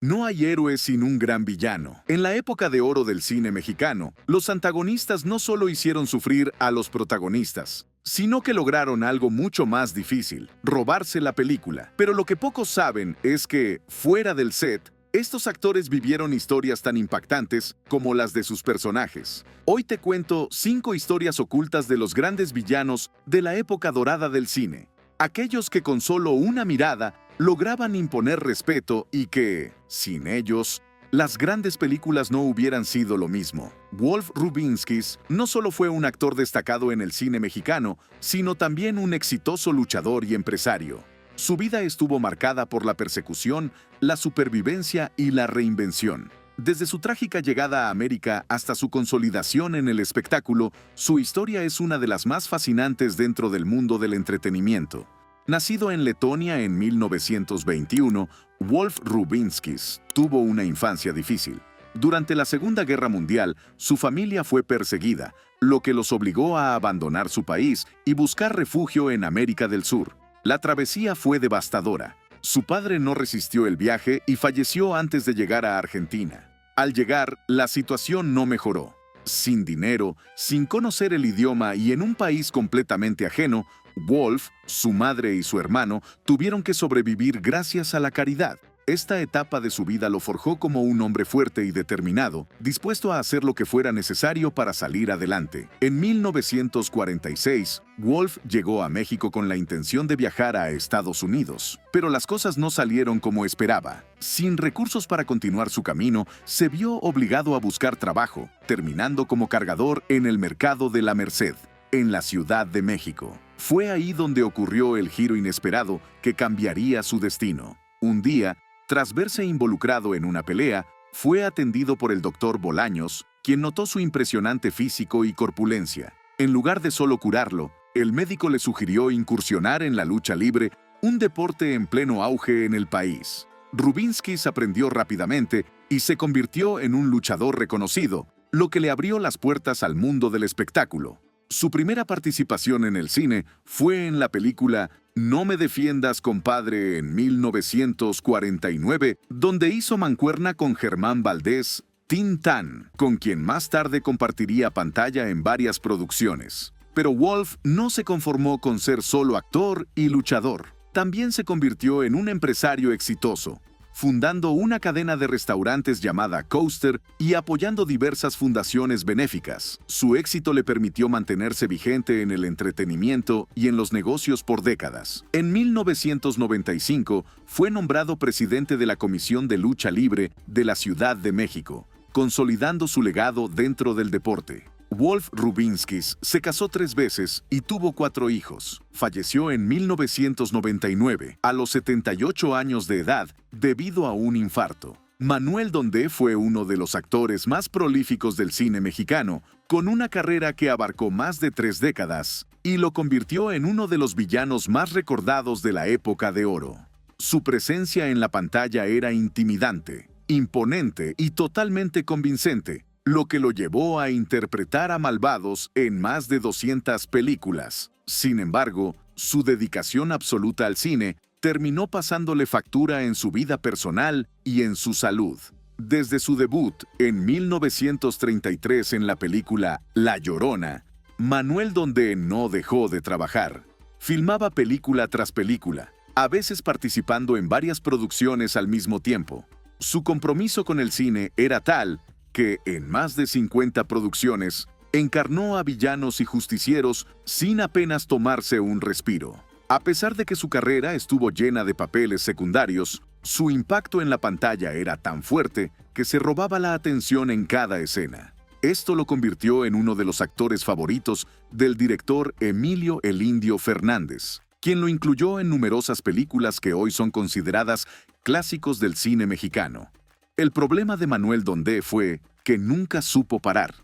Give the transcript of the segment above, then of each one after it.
No hay héroe sin un gran villano. En la época de oro del cine mexicano, los antagonistas no solo hicieron sufrir a los protagonistas, sino que lograron algo mucho más difícil, robarse la película. Pero lo que pocos saben es que, fuera del set, estos actores vivieron historias tan impactantes como las de sus personajes. Hoy te cuento 5 historias ocultas de los grandes villanos de la época dorada del cine. Aquellos que con solo una mirada lograban imponer respeto y que, sin ellos, las grandes películas no hubieran sido lo mismo. Wolf Rubinsky no solo fue un actor destacado en el cine mexicano, sino también un exitoso luchador y empresario. Su vida estuvo marcada por la persecución, la supervivencia y la reinvención. Desde su trágica llegada a América hasta su consolidación en el espectáculo, su historia es una de las más fascinantes dentro del mundo del entretenimiento. Nacido en Letonia en 1921, Wolf Rubinsky tuvo una infancia difícil. Durante la Segunda Guerra Mundial, su familia fue perseguida, lo que los obligó a abandonar su país y buscar refugio en América del Sur. La travesía fue devastadora. Su padre no resistió el viaje y falleció antes de llegar a Argentina. Al llegar, la situación no mejoró. Sin dinero, sin conocer el idioma y en un país completamente ajeno, Wolf, su madre y su hermano tuvieron que sobrevivir gracias a la caridad. Esta etapa de su vida lo forjó como un hombre fuerte y determinado, dispuesto a hacer lo que fuera necesario para salir adelante. En 1946, Wolf llegó a México con la intención de viajar a Estados Unidos, pero las cosas no salieron como esperaba. Sin recursos para continuar su camino, se vio obligado a buscar trabajo, terminando como cargador en el mercado de la Merced, en la Ciudad de México. Fue ahí donde ocurrió el giro inesperado que cambiaría su destino. Un día, tras verse involucrado en una pelea, fue atendido por el doctor Bolaños, quien notó su impresionante físico y corpulencia. En lugar de solo curarlo, el médico le sugirió incursionar en la lucha libre, un deporte en pleno auge en el país. Rubinsky aprendió rápidamente y se convirtió en un luchador reconocido, lo que le abrió las puertas al mundo del espectáculo. Su primera participación en el cine fue en la película No me defiendas, compadre, en 1949, donde hizo mancuerna con Germán Valdés, Tintán, con quien más tarde compartiría pantalla en varias producciones. Pero Wolf no se conformó con ser solo actor y luchador. También se convirtió en un empresario exitoso, fundando una cadena de restaurantes llamada Coaster y apoyando diversas fundaciones benéficas. Su éxito le permitió mantenerse vigente en el entretenimiento y en los negocios por décadas. En 1995 fue nombrado presidente de la Comisión de Lucha Libre de la Ciudad de México, consolidando su legado dentro del deporte. Wolf Rubinsky se casó 3 veces y tuvo 4 hijos. Falleció en 1999, a los 78 años de edad, debido a un infarto. Manuel Dondé fue uno de los actores más prolíficos del cine mexicano, con una carrera que abarcó más de 3 décadas, y lo convirtió en uno de los villanos más recordados de la época de oro. Su presencia en la pantalla era intimidante, imponente y totalmente convincente, lo que lo llevó a interpretar a malvados en más de 200 películas. Sin embargo, su dedicación absoluta al cine terminó pasándole factura en su vida personal y en su salud. Desde su debut en 1933 en la película La Llorona, Manuel Dondé no dejó de trabajar. Filmaba película tras película, a veces participando en varias producciones al mismo tiempo. Su compromiso con el cine era tal que, en más de 50 producciones, encarnó a villanos y justicieros sin apenas tomarse un respiro. A pesar de que su carrera estuvo llena de papeles secundarios, su impacto en la pantalla era tan fuerte que se robaba la atención en cada escena. Esto lo convirtió en uno de los actores favoritos del director Emilio "El Indio" Fernández, quien lo incluyó en numerosas películas que hoy son consideradas clásicos del cine mexicano. El problema de Manuel Dondé fue que nunca supo parar.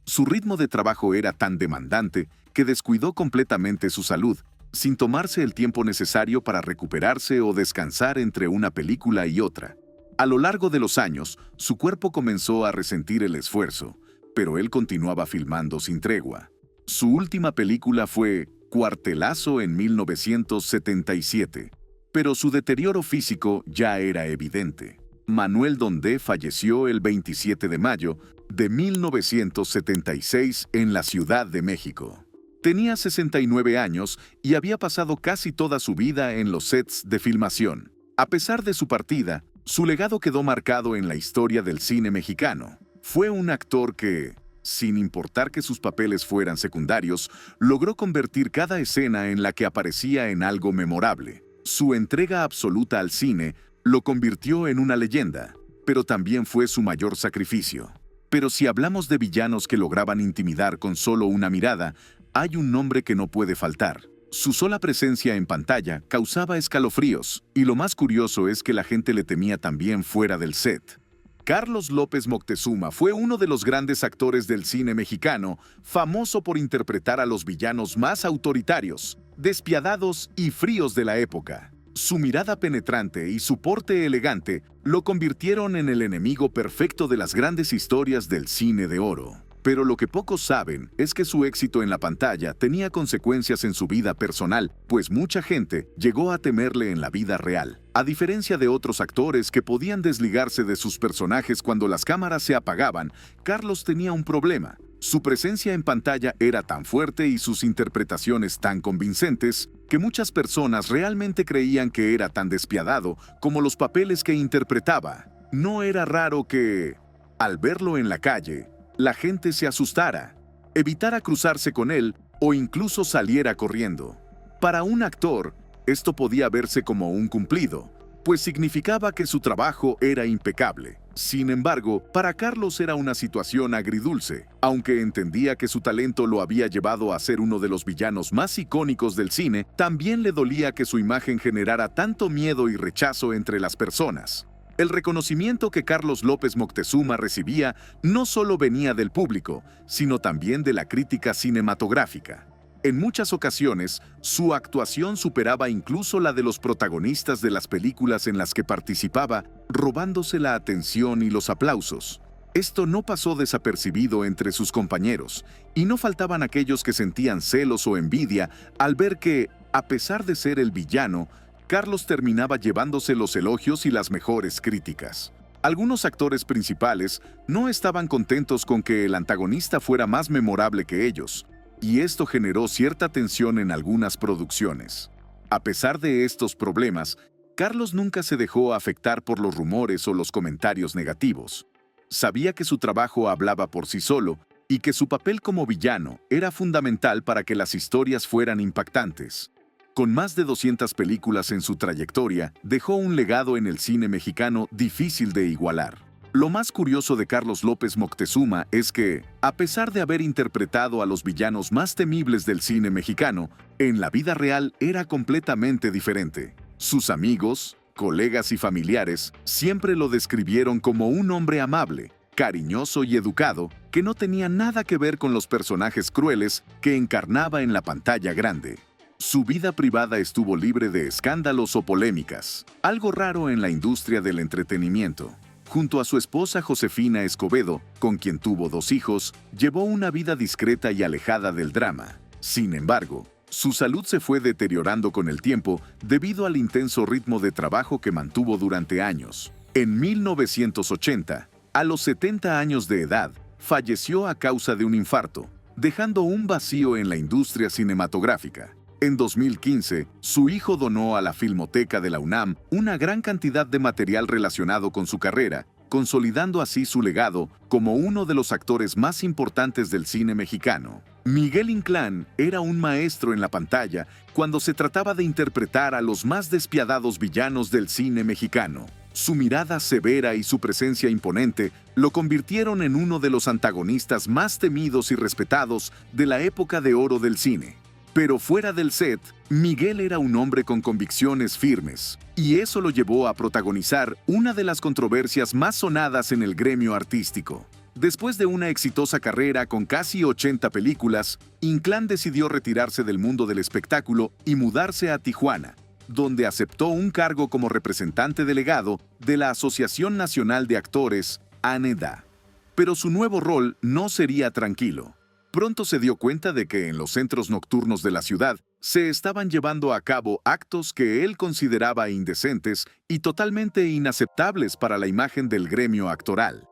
Su ritmo de trabajo era tan demandante que descuidó completamente su salud, sin tomarse el tiempo necesario para recuperarse o descansar entre una película y otra. A lo largo de los años, su cuerpo comenzó a resentir el esfuerzo, pero él continuaba filmando sin tregua. Su última película fue Cuartelazo en 1977, pero su deterioro físico ya era evidente. Manuel Dondé falleció el 27 de mayo de 1976 en la Ciudad de México. Tenía 69 años y había pasado casi toda su vida en los sets de filmación. A pesar de su partida, su legado quedó marcado en la historia del cine mexicano. Fue un actor que, sin importar que sus papeles fueran secundarios, logró convertir cada escena en la que aparecía en algo memorable. Su entrega absoluta al cine lo convirtió en una leyenda, pero también fue su mayor sacrificio. Pero si hablamos de villanos que lograban intimidar con solo una mirada, hay un nombre que no puede faltar. Su sola presencia en pantalla causaba escalofríos, y lo más curioso es que la gente le temía también fuera del set. Carlos López Moctezuma fue uno de los grandes actores del cine mexicano, famoso por interpretar a los villanos más autoritarios, despiadados y fríos de la época. Su mirada penetrante y su porte elegante lo convirtieron en el enemigo perfecto de las grandes historias del cine de oro. Pero lo que pocos saben es que su éxito en la pantalla tenía consecuencias en su vida personal, pues mucha gente llegó a temerle en la vida real. A diferencia de otros actores que podían desligarse de sus personajes cuando las cámaras se apagaban, Carlos tenía un problema. Su presencia en pantalla era tan fuerte y sus interpretaciones tan convincentes que muchas personas realmente creían que era tan despiadado como los papeles que interpretaba. No era raro que, al verlo en la calle, la gente se asustara, evitara cruzarse con él o incluso saliera corriendo. Para un actor, esto podía verse como un cumplido, pues significaba que su trabajo era impecable. Sin embargo, para Carlos era una situación agridulce. Aunque entendía que su talento lo había llevado a ser uno de los villanos más icónicos del cine, también le dolía que su imagen generara tanto miedo y rechazo entre las personas. El reconocimiento que Carlos López Moctezuma recibía no solo venía del público, sino también de la crítica cinematográfica. En muchas ocasiones, su actuación superaba incluso la de los protagonistas de las películas en las que participaba, robándose la atención y los aplausos. Esto no pasó desapercibido entre sus compañeros, y no faltaban aquellos que sentían celos o envidia al ver que, a pesar de ser el villano, Carlos terminaba llevándose los elogios y las mejores críticas. Algunos actores principales no estaban contentos con que el antagonista fuera más memorable que ellos, y esto generó cierta tensión en algunas producciones. A pesar de estos problemas, Carlos nunca se dejó afectar por los rumores o los comentarios negativos. Sabía que su trabajo hablaba por sí solo y que su papel como villano era fundamental para que las historias fueran impactantes. Con más de 200 películas en su trayectoria, dejó un legado en el cine mexicano difícil de igualar. Lo más curioso de Carlos López Moctezuma es que, a pesar de haber interpretado a los villanos más temibles del cine mexicano, en la vida real era completamente diferente. Sus amigos, colegas y familiares siempre lo describieron como un hombre amable, cariñoso y educado, que no tenía nada que ver con los personajes crueles que encarnaba en la pantalla grande. Su vida privada estuvo libre de escándalos o polémicas, algo raro en la industria del entretenimiento. Junto a su esposa Josefina Escobedo, con quien tuvo 2 hijos, llevó una vida discreta y alejada del drama. Sin embargo, su salud se fue deteriorando con el tiempo debido al intenso ritmo de trabajo que mantuvo durante años. En 1980, a los 70 años de edad, falleció a causa de un infarto, dejando un vacío en la industria cinematográfica. En 2015, su hijo donó a la Filmoteca de la UNAM una gran cantidad de material relacionado con su carrera, consolidando así su legado como uno de los actores más importantes del cine mexicano. Miguel Inclán era un maestro en la pantalla cuando se trataba de interpretar a los más despiadados villanos del cine mexicano. Su mirada severa y su presencia imponente lo convirtieron en uno de los antagonistas más temidos y respetados de la época de oro del cine. Pero fuera del set, Miguel era un hombre con convicciones firmes, y eso lo llevó a protagonizar una de las controversias más sonadas en el gremio artístico. Después de una exitosa carrera con casi 80 películas, Inclán decidió retirarse del mundo del espectáculo y mudarse a Tijuana, donde aceptó un cargo como representante delegado de la Asociación Nacional de Actores, ANEDA. Pero su nuevo rol no sería tranquilo. Pronto se dio cuenta de que en los centros nocturnos de la ciudad Se estaban llevando a cabo actos que él consideraba indecentes y totalmente inaceptables para la imagen del gremio actoral.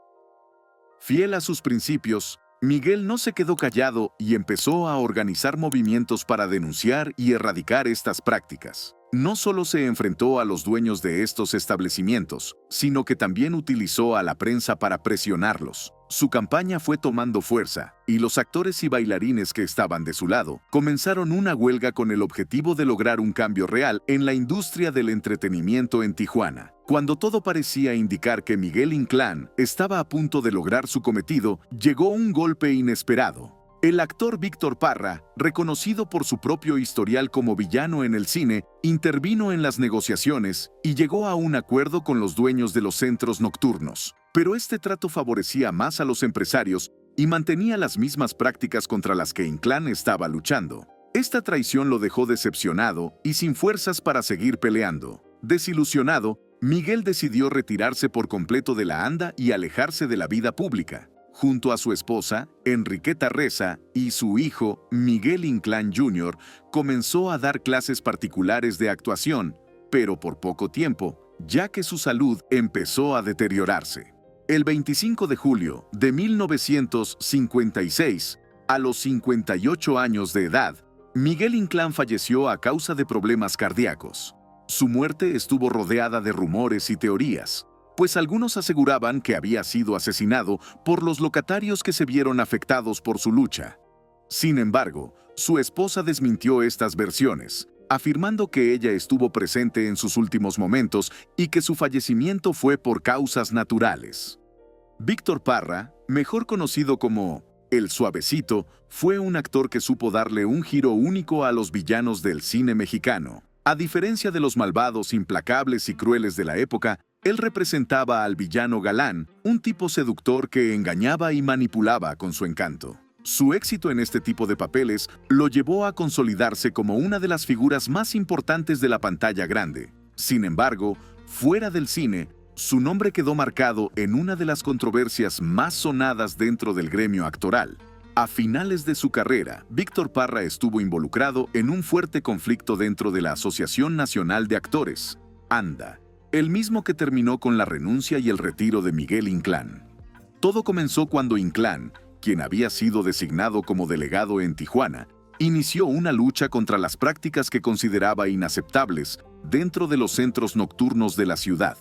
Fiel a sus principios, Miguel no se quedó callado y empezó a organizar movimientos para denunciar y erradicar estas prácticas. No solo se enfrentó a los dueños de estos establecimientos, sino que también utilizó a la prensa para presionarlos. Su campaña fue tomando fuerza, y los actores y bailarines que estaban de su lado comenzaron una huelga con el objetivo de lograr un cambio real en la industria del entretenimiento en Tijuana. Cuando todo parecía indicar que Miguel Inclán estaba a punto de lograr su cometido, llegó un golpe inesperado. El actor Víctor Parra, reconocido por su propio historial como villano en el cine, intervino en las negociaciones y llegó a un acuerdo con los dueños de los centros nocturnos. Pero este trato favorecía más a los empresarios y mantenía las mismas prácticas contra las que Inclán estaba luchando. Esta traición lo dejó decepcionado y sin fuerzas para seguir peleando. Desilusionado, Miguel decidió retirarse por completo de la anda y alejarse de la vida pública. Junto a su esposa, Enriqueta Reza, y su hijo, Miguel Inclán Jr., comenzó a dar clases particulares de actuación, pero por poco tiempo, ya que su salud empezó a deteriorarse. El 25 de julio de 1956, a los 58 años de edad, Miguel Inclán falleció a causa de problemas cardíacos. Su muerte estuvo rodeada de rumores y teorías, pues algunos aseguraban que había sido asesinado por los locatarios que se vieron afectados por su lucha. Sin embargo, su esposa desmintió estas versiones, afirmando que ella estuvo presente en sus últimos momentos y que su fallecimiento fue por causas naturales. Víctor Parra, mejor conocido como El Suavecito, fue un actor que supo darle un giro único a los villanos del cine mexicano. A diferencia de los malvados, implacables y crueles de la época, él representaba al villano galán, un tipo seductor que engañaba y manipulaba con su encanto. Su éxito en este tipo de papeles lo llevó a consolidarse como una de las figuras más importantes de la pantalla grande. Sin embargo, fuera del cine, su nombre quedó marcado en una de las controversias más sonadas dentro del gremio actoral. A finales de su carrera, Víctor Parra estuvo involucrado en un fuerte conflicto dentro de la Asociación Nacional de Actores, ANDA, el mismo que terminó con la renuncia y el retiro de Miguel Inclán. Todo comenzó cuando Inclán, quien había sido designado como delegado en Tijuana, inició una lucha contra las prácticas que consideraba inaceptables dentro de los centros nocturnos de la ciudad.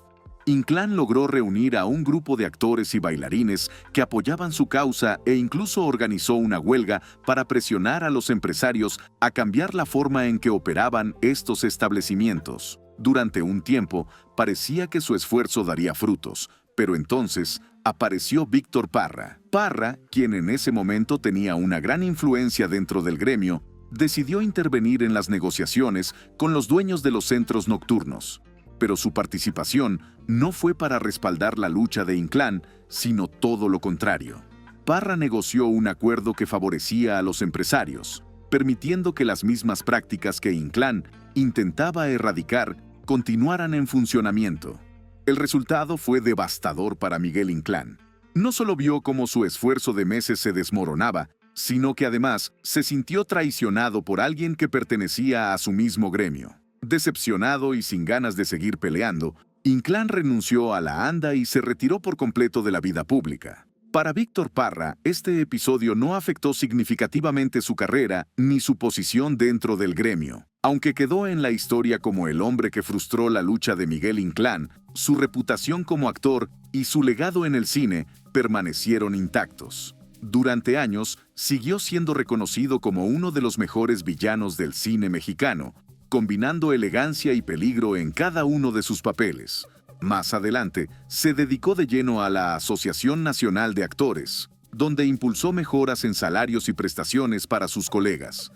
Inclán logró reunir a un grupo de actores y bailarines que apoyaban su causa e incluso organizó una huelga para presionar a los empresarios a cambiar la forma en que operaban estos establecimientos. Durante un tiempo, parecía que su esfuerzo daría frutos, pero entonces apareció Víctor Parra. Parra, quien en ese momento tenía una gran influencia dentro del gremio, decidió intervenir en las negociaciones con los dueños de los centros nocturnos. Pero su participación no fue para respaldar la lucha de Inclán, sino todo lo contrario. Parra negoció un acuerdo que favorecía a los empresarios, permitiendo que las mismas prácticas que Inclán intentaba erradicar continuaran en funcionamiento. El resultado fue devastador para Miguel Inclán. No solo vio cómo su esfuerzo de meses se desmoronaba, sino que además se sintió traicionado por alguien que pertenecía a su mismo gremio. Decepcionado y sin ganas de seguir peleando, Inclán renunció a la ANDA y se retiró por completo de la vida pública. Para Víctor Parra, este episodio no afectó significativamente su carrera ni su posición dentro del gremio. Aunque quedó en la historia como el hombre que frustró la lucha de Miguel Inclán, su reputación como actor y su legado en el cine permanecieron intactos. Durante años, siguió siendo reconocido como uno de los mejores villanos del cine mexicano, combinando elegancia y peligro en cada uno de sus papeles. Más adelante, se dedicó de lleno a la Asociación Nacional de Actores, donde impulsó mejoras en salarios y prestaciones para sus colegas.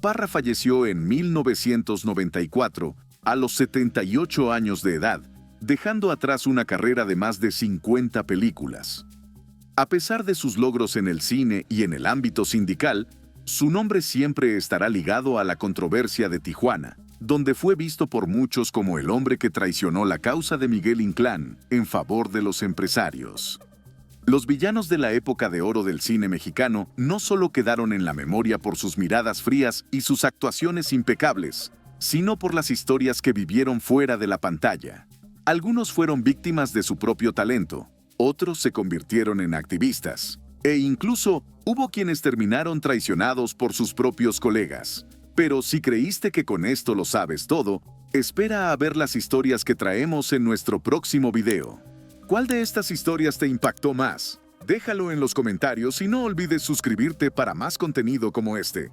Parra falleció en 1994, a los 78 años de edad, dejando atrás una carrera de más de 50 películas. A pesar de sus logros en el cine y en el ámbito sindical, su nombre siempre estará ligado a la controversia de Tijuana, donde fue visto por muchos como el hombre que traicionó la causa de Miguel Inclán en favor de los empresarios. Los villanos de la época de oro del cine mexicano no solo quedaron en la memoria por sus miradas frías y sus actuaciones impecables, sino por las historias que vivieron fuera de la pantalla. Algunos fueron víctimas de su propio talento, otros se convirtieron en activistas, e incluso hubo quienes terminaron traicionados por sus propios colegas. Pero si creíste que con esto lo sabes todo, espera a ver las historias que traemos en nuestro próximo video. ¿Cuál de estas historias te impactó más? Déjalo en los comentarios y no olvides suscribirte para más contenido como este.